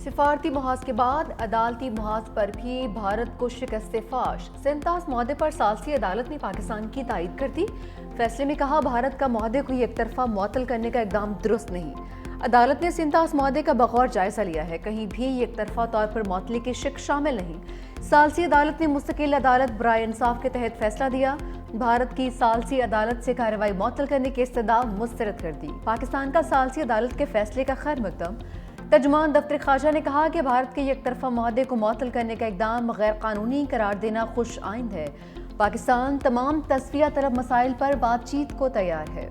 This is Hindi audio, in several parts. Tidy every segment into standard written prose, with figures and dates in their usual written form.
सिफारती मुहाज के बाद अदालती मुहाज पर भी भारत को शिकस्त फाश। 47 मुआहदे पर सालसी अदालत ने पाकिस्तान की तायद कर दी। फैसले में कहा, भारत का मुआहदे को एक तरफा मुअत्तल करने का इकदाम दुरुस्त नहीं। अदालत ने 47 मुआहदे का बगौर जायजा लिया है, कहीं भी एक तरफा तौर पर मुअत्तली की शिक शामिल नहीं। सालसी अदालत ने मुस्तकिल अदालत बराए इंसाफ के तहत फैसला दिया। भारत की सालसी अदालत से कार्रवाई मुअत्तल करने की इस्तदा मुस्तरद कर दी। पाकिस्तान का सालसी अदालत के फैसले का खैर मकदम। तर्जुमान दफ्तर खाजा ने कहा कि भारत के एक तरफा मुआहदे को मुअत्तल करने का इकदाम गैर कानूनी करार देना खुश आइंद है। पाकिस्तान तमाम तस्फिया तलब मसाइल पर बातचीत को तैयार है।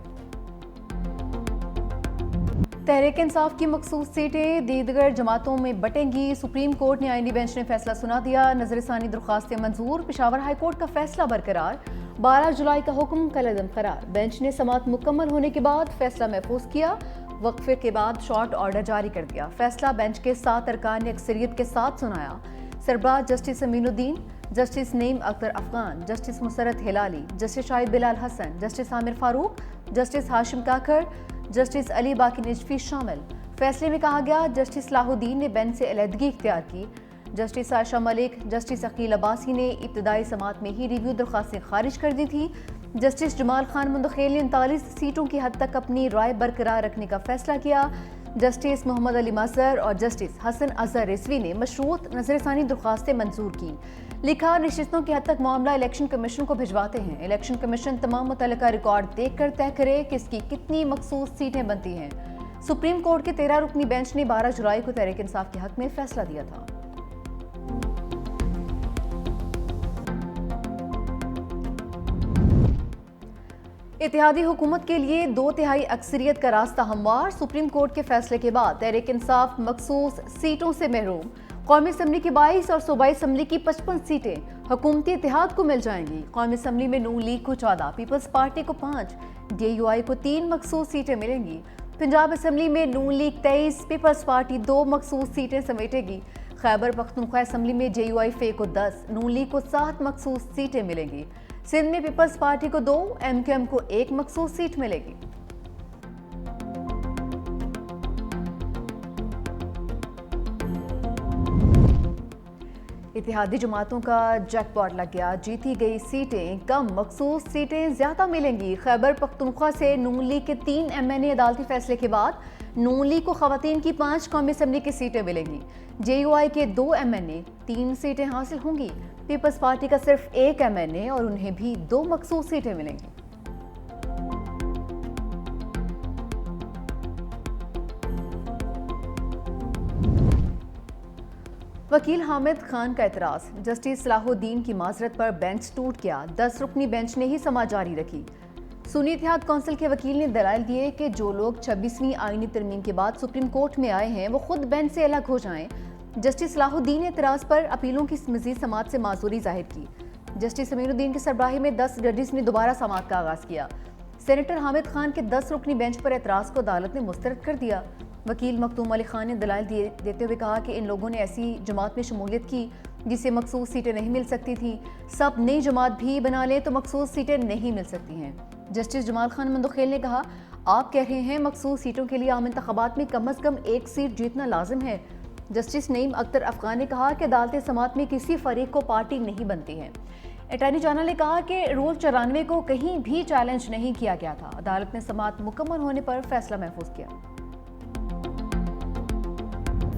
तहरीक इंसाफ की मखसूस सीटें दीगर जमातों में बटेंगी। सुप्रीम कोर्ट ने आईनी बेंच ने फैसला सुना दिया। नजरसानी दरख्वास्तें मंजूर। पेशावर हाई कोर्ट का फैसला बरकरार। 12 जुलाई का हुक्म कलअदम करार। बेंच ने समाअत मुकम्मल होने के बाद फैसला महफूज किया। वक्फे के बाद शॉर्ट ऑर्डर जारी कर दिया। फैसला बेंच के 7 अरकान ने अक्सरियत के साथ सुनाया। सरबराह justice Aminuddin, justice Naeem Akhtar Afghan, justice Musarrat Hilali, justice Shahid Bilal Hasan, justice Aamir Farooq, justice Hashim Kakar, justice Ali Baqar Najafi शामिल। फैसले में कहा गया, जस्टिस सलाहुद्दीन ने बेंच से अलहदगी इख्तियार की। जस्टिस आयशा मलिक, जस्टिस अकील अब्बासी ने इब्तदाई समाअत में ही रिव्यू दरख्वास्तें खारिज कर दी थी। जस्टिस जमाल खान मुंदखेल ने 39 सीटों की हद तक अपनी राय बरकरार रखने का फैसला किया। जस्टिस मोहम्मद अली मजहर और जस्टिस हसन अजहर रिजवी ने मशरूत नजरसानी दरख्वास्तें मंजूर की। लिखा, नशिस्तों की हद तक मामला इलेक्शन कमीशन को भिजवाते हैं। इलेक्शन कमीशन तमाम मुतल्लिका रिकॉर्ड देख कर तय करे कि इसकी कितनी मखसूस सीटें बनती हैं। सुप्रीम कोर्ट के 13 रुकनी बेंच ने 12 जुलाई को तहरीक इंसाफ के हक में फैसला दिया था। इत्तेहादी हुकूमत के लिए 2/3 अक्सरियत का रास्ता हमवार। सुप्रीम कोर्ट के फैसले के बाद तहरीक इंसाफ मखसूस सीटों से महरूम। कौमी असम्बली की 22 और सूबाई असम्बली की 55 सीटें हुकूमती इत्तेहाद को मिल जाएंगी। कौमी असम्बली में नून लीग को 14, पीपल्स पार्टी को 5, DUI को 3 मखसूस सीटें मिलेंगी। पंजाब असम्बली में नून लीग 23, पीपल्स पार्टी 2 मखसूस सीटें समेटेगी। खैबर पख्तूनख्वा असम्बली में JUI फे को 10, नून लीग को 7 मखसूस सीटें मिलेंगी। सिंध में पीपल्स पार्टी को 2, MQM को 1 मखसूस सीट मिलेगी। इत्तेहादी जमातों का जैकपॉट लग गया। जीती गई सीटें कम, मखसूस सीटें ज्यादा मिलेंगी। खैबर पख्तूनख्वा से नून लीग के 3 MNA अदालती फैसले के बाद नून लीग को खवातीन की 5 कौमी असम्बली की सीटें मिलेंगी। JUI के 2 MNA 3 सीटें हासिल होंगी। पीपल्स पार्टी का सिर्फ 1 MNA और उन्हें भी 2 मखसूस सीटें मिलेंगी। वकील हामिद खान का एतराज। जस्टिस सलाहुद्दीन की माजरत पर बेंच टूट गया। 10 रुकनी बेंच ने ही समाअत जारी रखी। सुन्नी इत्तेहाद कौंसिल के वकील ने दलाइल दिए कि जो लोग 26वीं आईनी तरमीम के बाद सुप्रीम कोर्ट में आए हैं वो खुद बेंच से अलग हो जाएं। जस्टिस सलाहुद्दीन ने एतराज पर अपीलों की मजीद समाअत से माजूरी जाहिर की। जस्टिस अमीनुद्दीन की सरबराही में 10 जजेस ने दोबारा समाअत का आगाज किया। सेनेटर हामिद खान के 10 रुकनी बेंच पर एतराज को अदालत ने मुस्तरद कर दिया। वकील मखदूम अली खान ने दलाइल देते हुए कहा कि इन लोगों ने ऐसी जमात में शमूलियत की जिसे मखसूस सीटें नहीं मिल सकती थी। सब नई जमात भी बना लें तो मखसूस सीटें नहीं मिल सकती हैं। जस्टिस जमाल खान मुंदखेल ने कहा, आप कह रहे हैं मखसूस सीटों के लिए आम इंतखाबात में कम अज कम 1 सीट जीतना लाजिम है। जस्टिस नईम अख्तर अफगान ने कहा कि अदालत समाअत में किसी फरीक को पार्टी नहीं बनती है। अटॉर्नी जनरल ने कहा कि रूल 94 को कहीं भी चैलेंज नहीं किया गया था। अदालत ने समाअत मुकम्मल होने पर फैसला महफूज किया।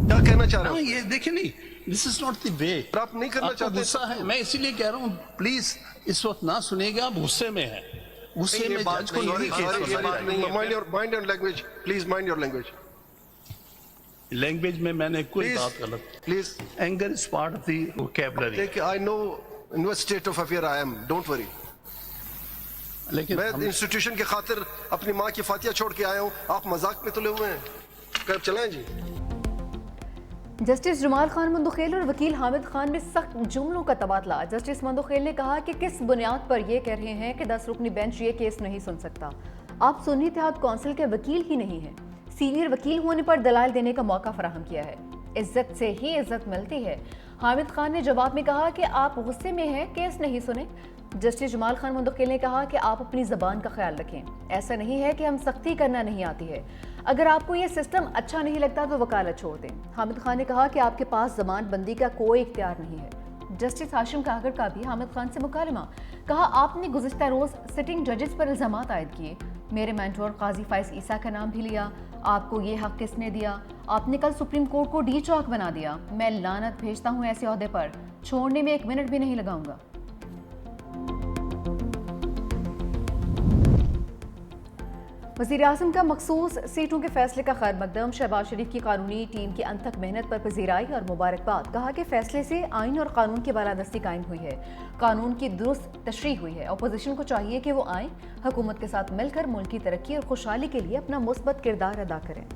क्या कहना चाह रहे हो? ये देखिए नहीं, this is not the way. आप नहीं करना चाहते? गुस्सा है, मैं इसीलिए कह रहा हूँ प्लीज इस वक्त ना सुनिएगा। आप गुस्से में है, गुस्से में जज को नहीं mind your language please, mind your language. Language में मैंने कोई बात गलत। Please, anger is part of the vocabulary. I know in what state of affair I am, don't worry. लेकिन मैं इंस्टीट्यूशन की खातिर अपनी माँ की फातिया छोड़ के आया हूँ, आप मजाक में तुले हुए हैं। कब चलाएं जी। जस्टिस जमाल खान मुंदखेल और वकील हामिद खान में सख्त जुमलों का तबादला। जस्टिस मुंदखेल ने कहा कि किस बुनियाद पर यह कह रहे हैं कि 10 रुकनी बेंच ये केस नहीं सुन सकता। आप सुन्नी इत्तेहाद कौंसिल के वकील ही नहीं हैं। सीनियर वकील होने पर दलाइल देने का मौका फराहम किया है। इज्जत से ही इज्जत मिलती है। हामिद खान ने जवाब में कहा कि आप गुस्से में हैं, केस नहीं सुने। जस्टिस जमाल खान मुंतकिल ने कहा कि आप अपनी ज़बान का ख्याल रखें। ऐसा नहीं है कि हम सख्ती करना नहीं आती है, अगर आपको ये सिस्टम अच्छा नहीं लगता तो वकालत छोड़ दें। हामिद खान ने कहा कि आपके पास जमानबंदी का कोई इख्तियार नहीं है। जस्टिस हाशिम कागर का भी हामिद खान से मुकालमा। कहा, आपने गुज़िश्ता रोज़ सिटिंग जजेस पर इल्ज़ामात आयद किए, मेरे मेंटोर काजी फाइज ईसा का नाम भी लिया। आपको ये हक किसने दिया? आपने कल सुप्रीम कोर्ट को डी चौक बना दिया। मैं लानत भेजता हूँ ऐसे ओहदे पर, छोड़ने में 1 मिनट भी नहीं लगाऊंगा। वज़ीर-ए-आज़म का मखसूस सीटों के फैसले का खैर मकदम। शहबाज शरीफ की कानूनी टीम की अनथक मेहनत पर पजीराई और मुबारकबाद। कहा कि फैसले से आइन और कानून की बालादस्ती कायम हुई है, कानून की दुरुस्त तशरीह हुई है। अपोजिशन को चाहिए कि वो आए, हुकूमत के साथ मिलकर मुल्क की तरक्की और खुशहाली के लिए अपना मुस्बत किरदार अदा करें।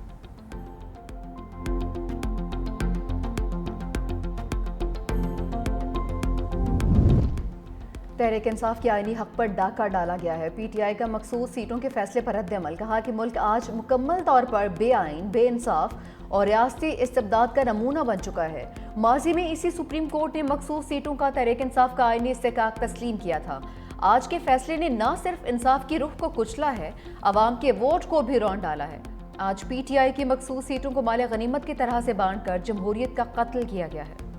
तहरीक इंसाफ के आईनी हक पर डाका डाला गया है। PTI का मखसूस सीटों के फैसले पर रद्द-ए-अमल। कहा कि मुल्क आज मुकम्मल तौर पर बेआइन, बेइंसाफ और रियासती इस्तिबदाद का नमूना बन चुका है। माजी में इसी सुप्रीम कोर्ट ने मखसूस सीटों का तहरीक इंसाफ का आईनी इस्तेहकाक तस्लीम किया था। आज के फैसले ने न सिर्फ इंसाफ की रुख को कुचला है, अवाम के वोट को भी रौंद डाला है। आज PTI की मखसूस सीटों को माले गनीमत की तरह से बांट कर जमहूरियत का कत्ल किया गया है।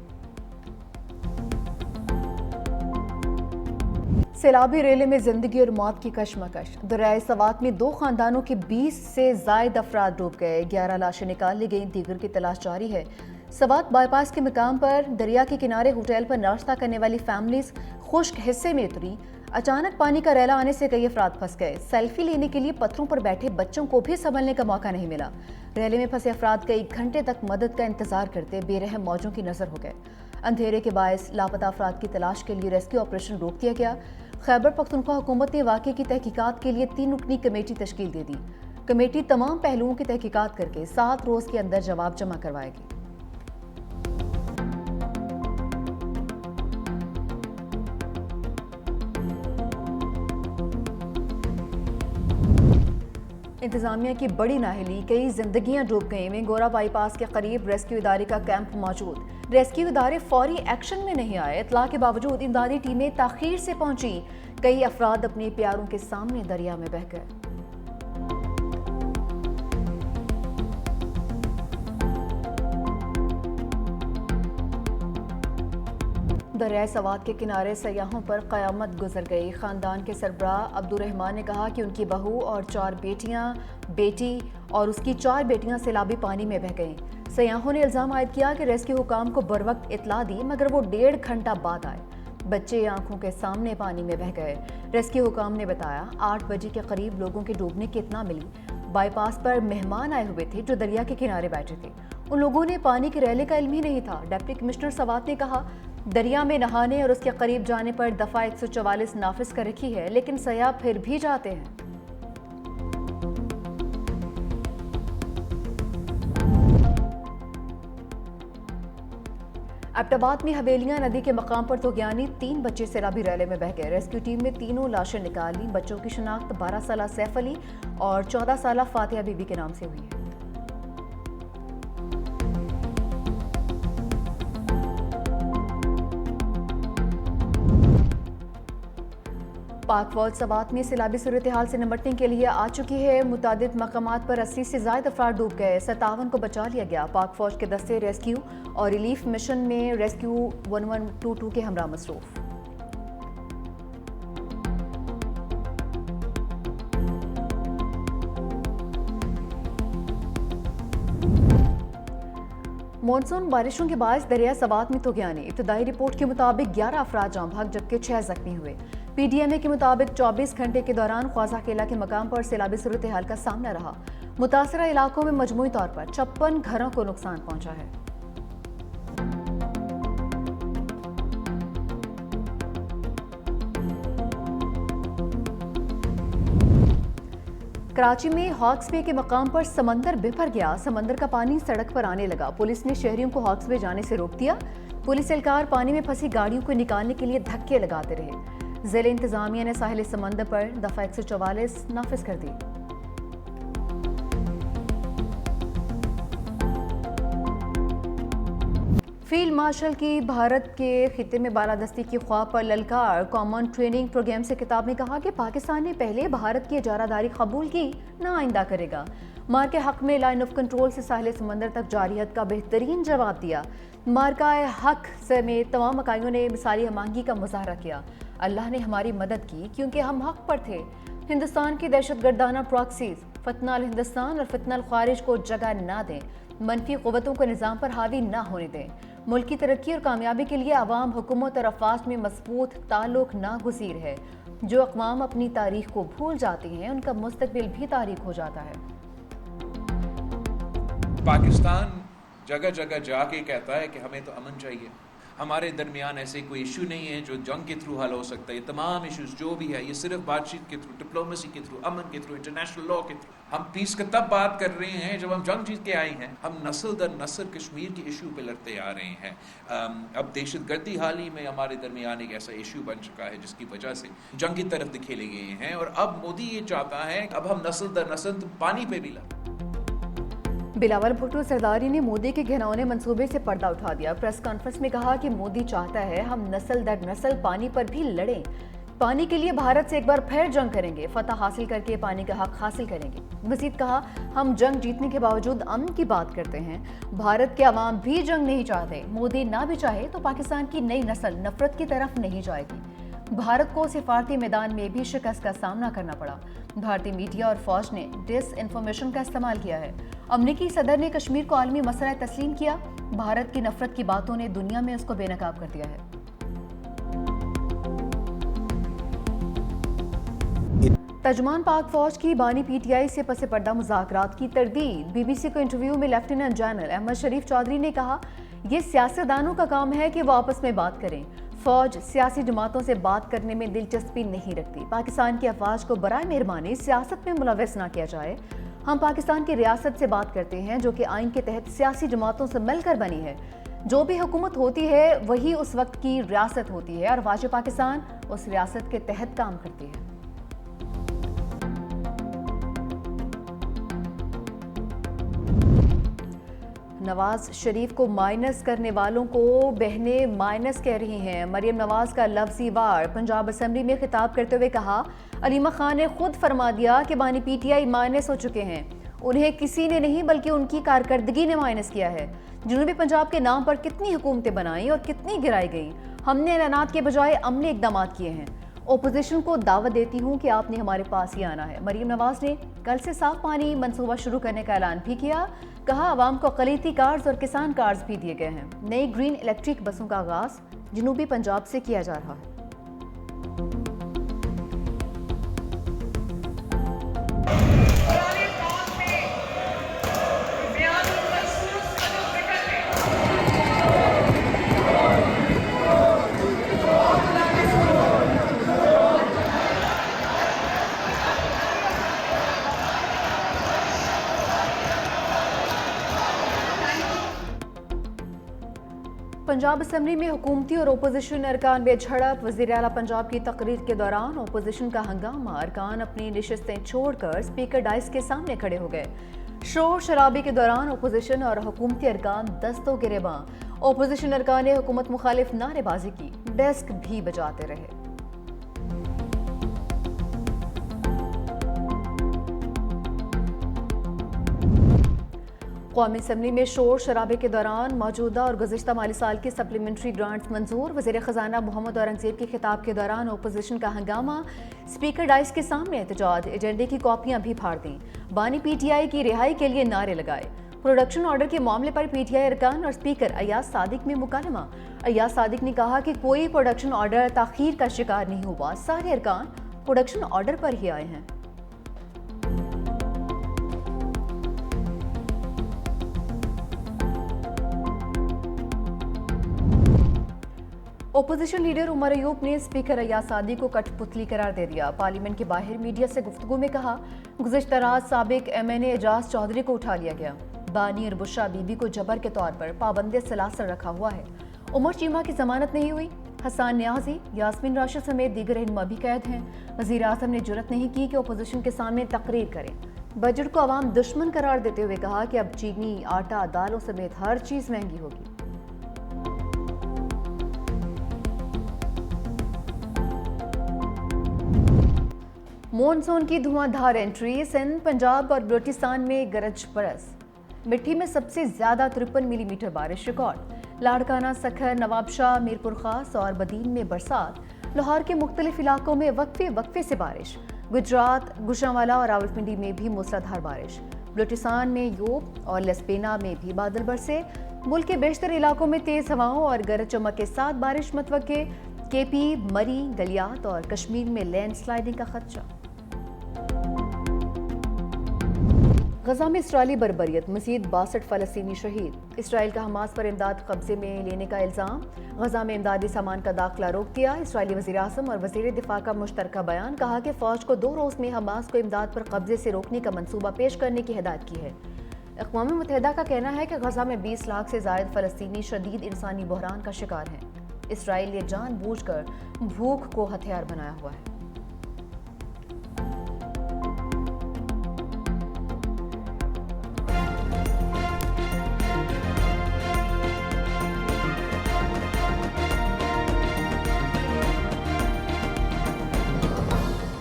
सैलाबी रेले में जिंदगी और मौत की कशमकश। दरियाए सवात में 2 खानदानों के 20 से जायद अफराद डूब गए। 11 लाशें निकाल ली गईं, दीगर की तलाश जारी है। सवात बाईपास के मकाम पर दरिया के किनारे होटल पर नाश्ता करने वाली फैमिलीज खुश्क हिस्से में उतरी। अचानक पानी का रैला आने से कई अफराद फंस गए। सेल्फी लेने के लिए पत्थरों पर बैठे बच्चों को भी संभलने का मौका नहीं मिला। रैले में फंसे अफराद कई घंटे तक मदद का इंतजार करते बेरहम मौजों की नजर हो गए। अंधेरे के बायस लापता अफराद की तलाश के लिए रेस्क्यू ऑपरेशन रोक दिया गया। खैबर पख्तूनख्वा हुकूमत ने वाक़े की तहकीकात के लिए 3 रुकनी कमेटी तश्कील दे दी। कमेटी तमाम पहलुओं की तहकीकात करके 7 रोज के अंदर जवाब जमा करवाएगी। इंतजामिया की बड़ी नाहली, कई जिंदगियां डूब गई। वेंगोरा बाईपास के करीब रेस्क्यू इदारे का कैंप मौजूद। रेस्क्यू इदारे फौरी एक्शन में नहीं आए। इत्तला के बावजूद इमदादी टीमें ताखीर से पहुंची। कई अफराद अपने प्यारों के सामने दरिया में बह गए। दरियाए सवात के किनारे सयाहों पर क़यामत गुजर गई। ख़ानदान के सरबराह अब्दुर्रहमान ने कहा कि उनकी बहू और 4 बेटियां, बेटी और उसकी 4 बेटियां सैलाबी पानी में बह गईं। सयाहों ने इल्ज़ाम आयद किया कि रेस्क्यू हुकाम को बरवक्त इत्तला दी, मगर वो 1.5 घंटा बाद आए। बच्चे आंखों के सामने पानी में बह गए। रेस्क्यू हुकाम ने बताया 8 बजे के करीब लोगों के डूबने की इत्तला मिली। बाईपास पर मेहमान आए हुए थे जो दरिया के किनारे बैठे थे। उन लोगों ने पानी के रैले का इल्म ही नहीं था। डिप्टी कमिश्नर सवात ने कहा, दरिया में नहाने और उसके करीब जाने पर दफ़ा 144 नाफिज कर रखी है, लेकिन सयाह फिर भी जाते हैं। एबटाबाद में हवेलियां नदी के मकाम पर तोगयानी, 3 बच्चे सैलाबी रैले में बह गए। रेस्क्यू टीम में 3 लाशें निकाली। बच्चों की शनाख्त 12 साला सैफ अली और 14 साला फातिहा बीबी के नाम से हुई है। पाक फौज सवात में सैलाबी सूरत हाल से निपटने के लिए आ चुकी है। मुतादिद मकामात पर 80 से ज़ायद अफराद डूब गए। 57 को बचा लिया गया। पाक फौज के दस्ते रेस्क्यू और रिलीफ मिशन में रेस्क्यू 1122 के हमरा मसरूफ। मॉनसून बारिशों के बाद दरिया सवात में तोगयानी। इब्तदाई रिपोर्ट के मुताबिक 11 अफराद जाँ भाग जबकि 6 जख्मी हुए। PDMA के मुताबिक 24 घंटे के दौरान ख्वाजा केला के मकाम पर सैलाबी सूरत हाल का सामना रहा। मुतासरा इलाकों में मजमूई तौर पर 56 घरों को नुकसान पहुंचा है। कराची में हॉक्स बे के मकाम पर समंदर बिफर गया। समंदर का पानी सड़क पर आने लगा। पुलिस ने शहरियों को हॉक्स बे जाने से रोक दिया। पुलिस एहलकार पानी में फंसी गाड़ियों को निकालने के लिए धक्के लगाते रहे। ज़िले इंतजामिया ने साहिल समंदर पर दफ़ा 144 नाफिज कर दी। फील्ड मार्शल की भारत के खिते में बालादस्ती की ख्वाब पर ललकार। कॉमन ट्रेनिंग प्रोग्राम से खिताब में कहा कि पाकिस्तान ने पहले भारत की इजारादारी कबूल की, ना आइंदा करेगा। मार के हक में लाइन ऑफ कंट्रोल से साहिल समंदर तक जारियत का बेहतरीन जवाब दिया। मार्का हक समेत तमाम इकाइयों ने मिसाली हमआहंगी का मुजाहरा किया। अल्लाह ने हमारी मदद की क्योंकि हम हक पर थे। हिंदुस्तान की दहशतगर्दाना प्रॉक्सीज फितना अल हिंदुस्तान और फितना अल खारिज को जगह ना दें। मनफी क़ुव्वतों को निज़ाम पर हावी ना होने दें। मुल्क की तरक्की और कामयाबी के लिए अवाम, हुकूमत और अफवाज में मजबूत ताल्लुक नागुज़ीर है। जो अक़वाम अपनी तारीख को भूल जाते हैं उनका मुस्तकबिल भी तारीख हो जाता है। पाकिस्तान जगह जगह जाके कहता है कि हमें तो अमन चाहिए, हमारे दरमियान ऐसे कोई इशू नहीं है जो जंग के थ्रू हल हो सकता है। ये तमाम इशूज़ जो भी है ये सिर्फ बातचीत के थ्रू, डिप्लोमेसी के थ्रू, अमन के थ्रू, इंटरनेशनल लॉ के थ्रू। हम पीस का तब बात कर रहे हैं जब हम जंग जीत के आए हैं। हम नस्ल दर नस्ल कश्मीर के इशू पे लड़ते आ रहे हैं। अब दहशतगर्दी हाल ही में हमारे दरमियान एक ऐसा इशू बन चुका है जिसकी वजह से जंग की तरफ धकेले गए हैं। और अब मोदी ये चाहता है अब हम नस्ल दर नस्ल पानी पे भी लड़ें। बिलावल भुट्टो सरदारी ने मोदी के घिनौने मंसूबे से पर्दा उठा दिया। प्रेस कॉन्फ्रेंस में कहा कि मोदी चाहता है हम नस्ल दर नस्ल पानी पर भी लड़ें। पानी के लिए भारत से एक बार फिर जंग करेंगे, फतह हासिल करके पानी का हक हासिल करेंगे। मजीद कहा हम जंग जीतने के बावजूद अमन की बात करते हैं। भारत के अवाम भी जंग नहीं चाहते। मोदी ना भी चाहे तो पाकिस्तान की नई नस्ल नफरत की तरफ नहीं जाएगी। भारत को सिफारती मैदान में भी शिकस्त का सामना करना पड़ा। भारतीय मीडिया और फौज ने डिस इन्फॉर्मेशन का इस्तेमाल किया है। अमरीकी सदर ने कश्मीर को आलमी मसला तस्लीम किया। भारत की नफरत की बातों ने दुनिया में उसको बेनकाब कर दिया है। तर्जुमान पाक फौज की बानी पीटीआई से पसे पर्दा मुज़ाकरात की तरदीद। बीबीसी को इंटरव्यू में लेफ्टिनेंट जनरल अहमद शरीफ चौधरी ने कहा यह सियासतदानों का काम है कि वो आपस में बात करें। फौज सियासी जमातों से बात करने में दिलचस्पी नहीं रखती। पाकिस्तान की अफवाज को बराए मेहरबानी सियासत में मुलव्वस ना किया जाए। हम पाकिस्तान की रियासत से बात करते हैं जो कि आइन के तहत सियासी जमातों से मिलकर बनी है। जो भी हुकूमत होती है वही उस वक्त की रियासत होती है और वाज पाकिस्तान उस रियासत के तहत काम करती है। नवाज शरीफ को माइनस करने वालों को बहनें माइनस कह रही हैं। मरियम नवाज का लफ्जी वार। पंजाब असेंबली में खिताब करते हुए कहा अलीमा खान ने खुद फरमा दिया कि बानी पीटीआई माइनस हो चुके हैं। उन्हें किसी ने नहीं बल्कि उनकी कारकर्दगी ने माइनस किया है। जनूबी पंजाब के नाम पर कितनी हुकूमतें बनाई और कितनी गिराई गई। हमने ऐलानात के बजाय अमली इकदाम किए हैं। ओपोजिशन को दावत देती हूं कि आपने हमारे पास ही आना है। मरियम नवाज ने कल से साफ पानी मंसूबा शुरू करने का ऐलान भी किया। कहा आवाम को अक़लियती कार्ड्स और किसान कार्ड्स भी दिए गए हैं। नई ग्रीन इलेक्ट्रिक बसों का आगाज जनूबी पंजाब से किया जा रहा है। पंजाब असेंबली में हुकूमती और ओपोजिशन अरकान में झड़प। वज़ीर आला पंजाब की तकरीर के दौरान ओपोजिशन का हंगामा। अरकान अपनी नशिस्तें छोड़कर स्पीकर डाइस के सामने खड़े हो गए। शोर शराबे के दौरान ओपोजिशन और हुकूमती अरकान दस्तों गिरेबां। ओपोजिशन अरकान ने हुकूमत मुखालिफ नारेबाजी की, डेस्क भी बजाते रहे। कौमी असम्बली में शोर शराबे के दौरान मौजूदा और गुज़िश्ता माली साल की सप्लीमेंट्री ग्रांट्स मंजूर। वज़ीर ख़जाना मोहम्मद औरंगज़ेब के खिताब के दौरान ओपोजिशन का हंगामा। स्पीकर डाइस के सामने एहतजाज। एजेंडे की कॉपियां भी फाड़ दी। बानी पीटीआई की रिहाई के लिए नारे लगाए। प्रोडक्शन ऑर्डर के मामले पर पीटीआई अरकान और स्पीकर अयाज सादिक में मुकालमा। अयाज सादिक ने कहा कि कोई प्रोडक्शन ऑर्डर ताख़ीर का शिकार नहीं हुआ। सारे अरकान प्रोडक्शन ऑर्डर पर ही आए हैं। ओपोजिशन लीडर उमर अयूब ने स्पीकर अयाज सादिक को कठपुतली करार दे दिया। पार्लियामेंट के बाहर मीडिया से गुफ्तगू में कहा गुज़िश्ता रात साबिक MNA एजाज चौधरी को उठा लिया गया। बानी और बुशरा बीबी को जबर के तौर पर पाबंदी सलासल रखा हुआ है। उमर चीमा की जमानत नहीं हुई। हसन न्याजी, यास्मीन राशिद समेत दीगर रहनुमा भी कैद हैं। वज़ीर आज़म ने जुर्रत नहीं की कि ओपोजिशन के सामने तकरीर करें। बजट को अवाम दुश्मन करार देते हुए कहा कि अब चीनी, आटा, दालों समेत हर चीज़ महंगी होगी। मॉनसून की धुआंधार एंट्री, सिंध, पंजाब और बलूचिस्तान में गरज बरस। मिट्टी में सबसे ज्यादा 53 मिलीमीटर बारिश रिकॉर्ड। लाड़काना, सखर, नवाबशाह, मीरपुर खास और बदीन में बरसात। लाहौर के मुख्तलिफ इलाकों में वक्फे वक्फे से बारिश। गुजरात, गुजरांवाला और रावलपिंडी में भी मूसलाधार बारिश। बलूचिस्तान में योब और लसपेना में भी बादल बरसे। मुल्क के बेशतर इलाकों में तेज हवाओं और गरज चमक के साथ बारिश मतवक्के। केपी, मरी, गलियात और कश्मीर में लैंडस्लाइडिंग का खदशा। गजा में इसराइली बर्बरियत, मज़ीद 62 फ़लस्तीनी शहीद। इसराइल का हमास पर इमदाद कब्जे में लेने का इल्ज़ाम। गजा में इमदादी सामान का दाखिला रोक दिया। इसराइली वज़ीर-ए-आज़म और वज़ीर दिफा का मुश्तरका बयान, कहा कि फ़ौज को 2 रोज़ में हमास को इमदाद पर कब्जे से रोकने का मंसूबा पेश करने की हिदायत की है। अक़वाम मुत्तहिदा का कहना है कि गजा में 20 लाख से ज़ायद फ़लस्तीनी शदीद इंसानी बहरान का शिकार हैं। इसराइल ये जानबूझकर भूख को हथियार बनाया हुआ है।